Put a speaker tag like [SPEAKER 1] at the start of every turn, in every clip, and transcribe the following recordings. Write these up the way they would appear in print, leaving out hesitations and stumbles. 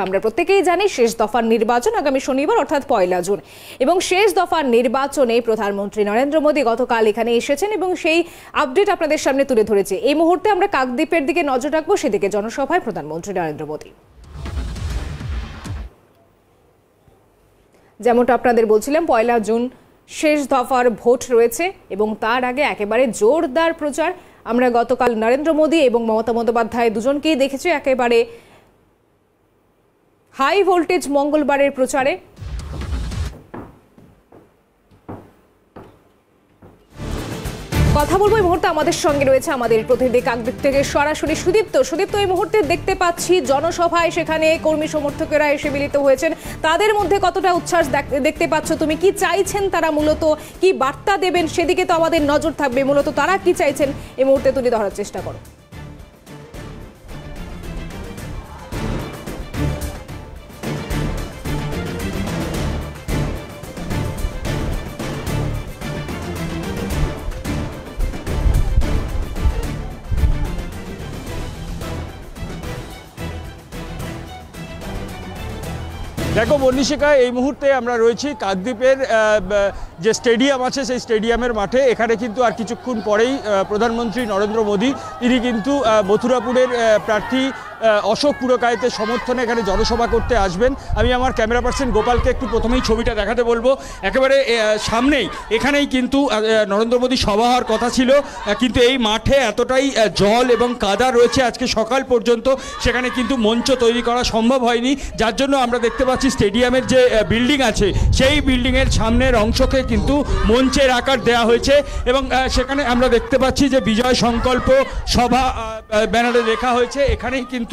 [SPEAKER 1] আমরা প্রত্যেকেই জানি শেষ দফার নির্বাচন আগামী শনিবার অর্থাৎ 1 জুন এবং শেষ দফার নির্বাচনে প্রধানমন্ত্রী নরেন্দ্র মোদী গতকাল এখানে এসেছেন এবং সেই আপডেট আপনাদের সামনে তুলে ধরেছে। এই মুহূর্তে আমরা কাকদ্বীপের দিকে নজর রাখবো, সেদিকে জনসভায় প্রধানমন্ত্রী নরেন্দ্র মোদী। যেমনটা আপনাদের বলছিলাম 1 জুন শেষ দফার ভোট রয়েছে এবং তার আগে একেবারে জোরদার প্রচার। আমরা গতকাল নরেন্দ্র মোদী এবং মমতা বন্দ্যোপাধ্যায় দুজনকেই দেখেছি একেবারে হাই ভোল্টেজ মঙ্গলবারের প্রচারে। কথা বলবো এই মুহূর্তে আমাদের সঙ্গে রয়েছে আমাদের প্রতিনিধি কাকদ্বীপ থেকে সরাসরি সুদীপ্ত। এই মুহূর্তে দেখতে পাচ্ছি জনসভায় সেখানে কর্মী সমর্থকেরা এসে মিলিত হয়েছেন, তাদের মধ্যে কতটা উচ্ছ্বাস দেখতে পাচ্ছ তুমি? কি চাইছেন তারা, মূলত কি বার্তা দেবেন সেদিকে তো আমাদের নজর থাকবে। মূলত তারা কি চাইছেন এই মুহূর্তে তুলে ধরার চেষ্টা করো।
[SPEAKER 2] দেখো বর্ণিশিকা, এই মুহূর্তে আমরা রয়েছি কাকদ্বীপের যে স্টেডিয়াম আছে সেই স্টেডিয়ামের মাঠে। এখানে কিন্তু আর কিছুক্ষণ পরেই প্রধানমন্ত্রী নরেন্দ্র মোদী তিনি কিন্তু মথুরাপুরের প্রার্থী অশোক পুরকায়েতের সমর্থনে এখানে জনসভা করতে আসবেন। আমি আমার ক্যামেরা পার্সন গোপালকে একটু প্রথমেই ছবিটা দেখাতে বলবো। একেবারে সামনেই এখানেই কিন্তু নরেন্দ্র মোদী সভা হওয়ার কথা ছিল, কিন্তু এই মাঠে এতটাই জল এবং কাদা রয়েছে আজকে সকাল পর্যন্ত, সেখানে কিন্তু মঞ্চ তৈরি করা সম্ভব হয়নি। যার জন্য আমরা দেখতে পাচ্ছি স্টেডিয়ামের যে বিল্ডিং আছে সেই বিল্ডিংয়ের সামনের অংশকে কিন্তু মঞ্চের আকার দেওয়া হয়েছে এবং সেখানে আমরা দেখতে পাচ্ছি যে বিজয় সংকল্প সভা ব্যানারে লেখা হয়েছে। এখানেই কিন্তু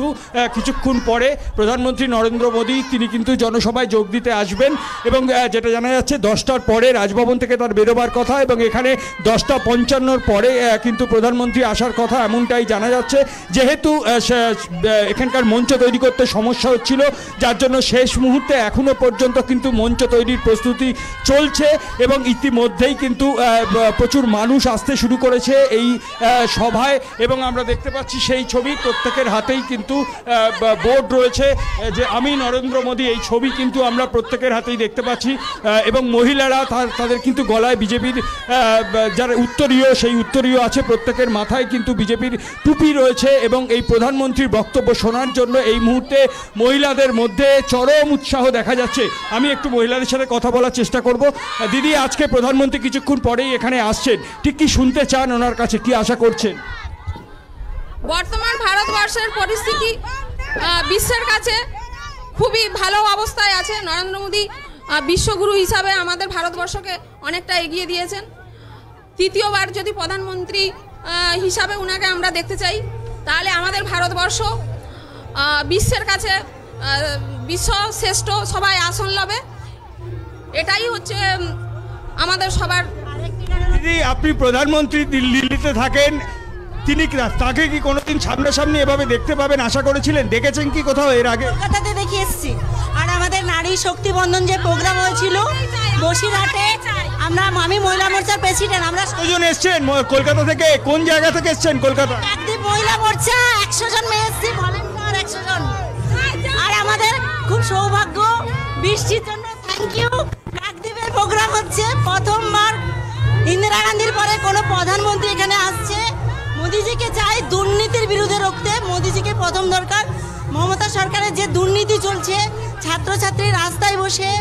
[SPEAKER 2] কিছুক্ষণ পরে প্রধানমন্ত্রী নরেন্দ্র মোদী তিনি কিন্তু জনসভায় যোগ দিতে আসবেন এবং যেটা জানা যাচ্ছে 10টার পরে রাজভবন থেকে তার বেরোবার কথা এবং এখানে 10:55 পরে কিন্তু প্রধানমন্ত্রী আসার কথা এমনটাই জানা যাচ্ছে। যেহেতু এখানকার মঞ্চ তৈরি করতে সমস্যা হচ্ছিল, যার জন্য শেষ মুহূর্তে এখনো পর্যন্ত কিন্তু মঞ্চ তৈরির প্রস্তুতি চলছে এবং ইতিমধ্যেই কিন্তু প্রচুর মানুষ আসতে শুরু করেছে এই সভায় এবং আমরা দেখতে পাচ্ছি সেই ছবি, প্রত্যেকের হাতেই কিন্তু বোর্ড রয়েছে যে আমি নরেন্দ্র মোদী, এই ছবি কিন্তু আমরা প্রত্যেকের হাতেই দেখতে পাচ্ছি এবং মহিলারা তাদের কিন্তু গলায় বিজেপির যারা উত্তরীয় সেই উত্তরীয় আছে, প্রত্যেকের মাথায় কিন্তু বিজেপির টুপি রয়েছে এবং এই প্রধানমন্ত্রীর বক্তব্য শোনার জন্য এই মুহূর্তে মহিলাদের মধ্যে চরম উৎসাহ দেখা যাচ্ছে। আমি একটু মহিলাদের সাথে কথা বলার চেষ্টা করব। দিদি, আজকে প্রধানমন্ত্রী কিছুক্ষণ পরেই এখানে আসছেন, ঠিক কি শুনতে চান ওনার কাছে, কি আশা করছেন?
[SPEAKER 3] বর্তমান ভারতবর্ষের পরিস্থিতি বিশ্বের কাছে খুবই ভালো অবস্থায় আছে। নরেন্দ্র মোদী বিশ্বগুরু হিসাবে আমাদের ভারতবর্ষকে অনেকটা এগিয়ে দিয়েছেন। তৃতীয়বার যদি প্রধানমন্ত্রী হিসাবে ওনাকে আমরা দেখতে চাই, তাহলে আমাদের ভারতবর্ষ বিশ্বের কাছে বিশ্ব শ্রেষ্ঠ সবাই আসন লবে, এটাই হচ্ছে আমাদের সবার।
[SPEAKER 2] দিদি, আপনি প্রধানমন্ত্রী দিল্লিতে থাকেন, তাকে কি কোনোদিন সামনাসামনি এভাবে দেখতে পাবেন আশা করেছিলেন? দেখেছেন কি কোথাও এর আগে?
[SPEAKER 4] কলকাতাতে দেখে এসেছি। আর আমাদের নারী শক্তি বন্ধন যে প্রোগ্রাম হয়েছিল বসিরহাটে, আমি মহিলা মোর্চার প্রেসিডেন্ট। আমরা
[SPEAKER 2] কতজন এসেছেন কলকাতা থেকে? কোন জায়গা থেকে এসেছেন? কলকাতা
[SPEAKER 4] কাকদ্বীপ মহিলা মোর্চা 100 জন মেয়ে এসেছি, ভলেন্টিয়ার 100 জন। আর আমাদের খুব সৌভাগ্য, বৃষ্টির জন্য থ্যাংক ইউ। কাকদ্বীপের প্রোগ্রাম হচ্ছে প্রথমবার ইন্দিরা গান্ধীর পরে কোনো প্রধানমন্ত্রী এখানে আসছে। মোদিজিকে চাই দুর্নীতির বিরুদ্ধে রুখতে, মোদিজিকে প্রথম দরকার। মমতা সরকারের যে দুর্নীতি চলছে, ছাত্রছাত্রী রাস্তায় বসে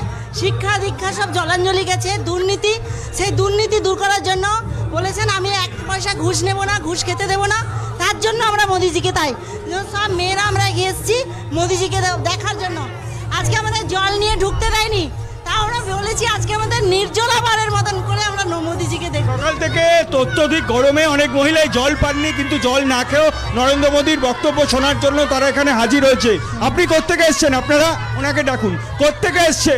[SPEAKER 4] শিক্ষা দীক্ষা সব জলাঞ্জলি গেছে, দুর্নীতি, সেই দুর্নীতি দূর করার জন্য বলেছেন আমি 1 পয়সা ঘুষ নেব না, ঘুষ খেতে দেবো না। তার জন্য আমরা মোদিজিকে, তাই সব মেয়েরা আমরা এগিয়ে এসেছি মোদিজিকে দেখার জন্য। আজকে আমাদের জল নিয়ে ঢুকতে দেয়নি, তা আমরা বলেছি আজকে আমাদের নির্জলাবারের মতন করে আমরা মোদিজিকে দেখব।
[SPEAKER 2] সকাল থেকে অত্যধিক গরমে অনেক মহিলাই জল পাননি, কিন্তু জল না খেয়েও নরেন্দ্র মোদীর বক্তব্য শোনার জন্য তারা এখানে হাজির হয়েছে। আপনি কোত্থেকে এসছেন? আপনারা ওনাকে ডাকুন। কোত্থেকে এসছে?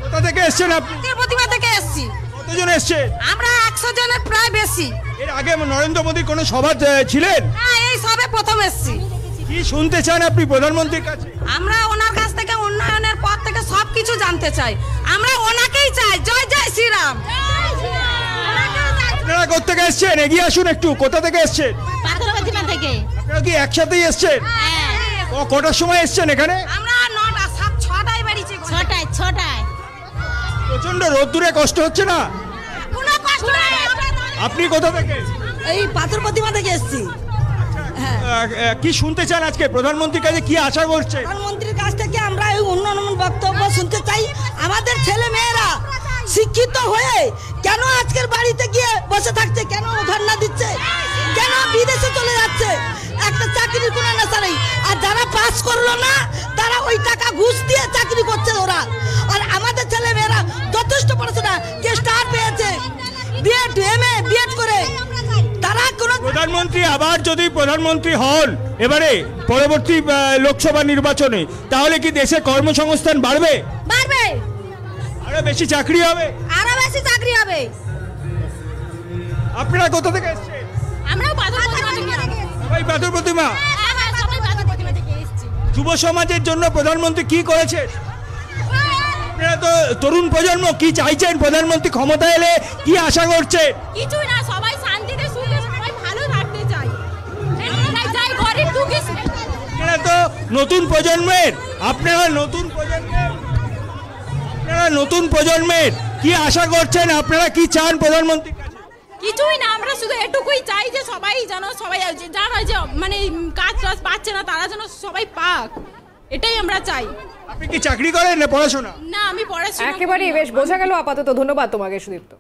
[SPEAKER 2] কোথা থেকে এসছেন আপনি?
[SPEAKER 3] প্রতিমা থেকে এসেছি।
[SPEAKER 2] কতজন এসছে?
[SPEAKER 3] আমরা 100 জনের প্রায় বেশি।
[SPEAKER 2] এর আগে নরেন্দ্র মোদীর কোনো সভা ছিলেন?
[SPEAKER 3] হ্যাঁ, এই সবে প্রথম এসেছি।
[SPEAKER 2] কি শুনতে চান আপনি প্রধানমন্ত্রীর কাছে?
[SPEAKER 3] আমরা ওনার কাছ থেকে উন্নয়নের পথ থেকে সবকিছু জানতে চাই, আমরা ওনাকেই চাই। জয় জয় শ্রীরাম।
[SPEAKER 2] আপনারা কোথা থেকে এসেছেন? এগিয়ে আসুন একটু। কোথা থেকে এসেছেন?
[SPEAKER 4] পাথর প্রতিমা থেকে।
[SPEAKER 2] আপনারা কি একসাথেই এসেছেন?
[SPEAKER 4] হ্যাঁ।
[SPEAKER 2] কটার সময় এসেছেন এখানে?
[SPEAKER 3] আমরা
[SPEAKER 2] প্রচন্ড রোদ্দুরে কষ্ট হচ্ছে না?
[SPEAKER 4] কোনো কষ্ট নাই।
[SPEAKER 2] আপনি কোথা থেকে?
[SPEAKER 4] এই পাথর প্রতিমা থেকে এসেছি।
[SPEAKER 2] কি শুনতে চান আজকে প্রধানমন্ত্রীর কাছে, কি আশা করছে?
[SPEAKER 4] প্রধানমন্ত্রীর কাছ থেকে আমরা এই উন্নয়ন বক্তব্য শুনতে চাই। আমাদের ছেলে মেয়েরা শিক্ষিত হয়ে কেন আজকের বাড়িতে গিয়ে বসে থাকছে, কেন ধর্ণা দিচ্ছে, কেন বিদেশে চলে যাচ্ছে, একটা চাকরির কোনো নেশা নেই। আর যারা পাস করলো না তারা ওই টাকা ঘুষ দিয়ে চাকরি করছে ওরা। আর আমাদের ছেলে মেয়েরা যথেষ্ট পড়াশোনা, কে স্টার পেয়েছে, বিএড এমএ বিএড করে, তারা কোনো
[SPEAKER 2] প্রধানমন্ত্রী আবার যদি প্রধানমন্ত্রী হন এবারে পরবর্তী লোকসভা নির্বাচনে, তাহলে কি দেশে কর্মসংস্থান বাড়বে?
[SPEAKER 3] বাড়বে,
[SPEAKER 2] আরো বেশি চাকরি হবে?
[SPEAKER 3] আরো বেশি চাকরি হবে।
[SPEAKER 2] আপনারা কোথা থেকে এসেছেন?
[SPEAKER 3] আমরাও পাথর প্রতিমা থেকে
[SPEAKER 2] সবাই পাথর প্রতিমা।
[SPEAKER 3] সবাই পাথর প্রতিমা থেকে এসেছি।
[SPEAKER 2] যুব সমাজের জন্য প্রধানমন্ত্রী কি করেছে? আপনারা তো তরুণ প্রজন্ম, কি চাইছেন প্রধানমন্ত্রী ক্ষমতা এলে, কি আশা করছে?
[SPEAKER 3] কিছুই না, সবাই শান্তিতে সুখে সবাই ভালো থাকতে চাই। আমরা চাই গরিব দুঃখী
[SPEAKER 2] আপনারা তো নতুন প্রজন্মের, আপনারা নতুন প্রজন্মের কি আশা করছেন? আপনারা কি চান প্রধানমন্ত্রীর কাছে?
[SPEAKER 3] কিছুই না, আমরা শুধু এটুকুই চাই যে সবাই যেন সবাই যারা যে মানে কাজ টাজ পাচ্ছে না তারা যেন সবাই পাক, এটাই আমরা চাই।
[SPEAKER 2] আপনি কি চাকরি করেন না পড়াশোনা?
[SPEAKER 3] না, আমি পড়াশোনা
[SPEAKER 1] একেবারেই বেশ বোঝা গেল আপাতত। ধন্যবাদ তোমাকে সুদীপ্ত।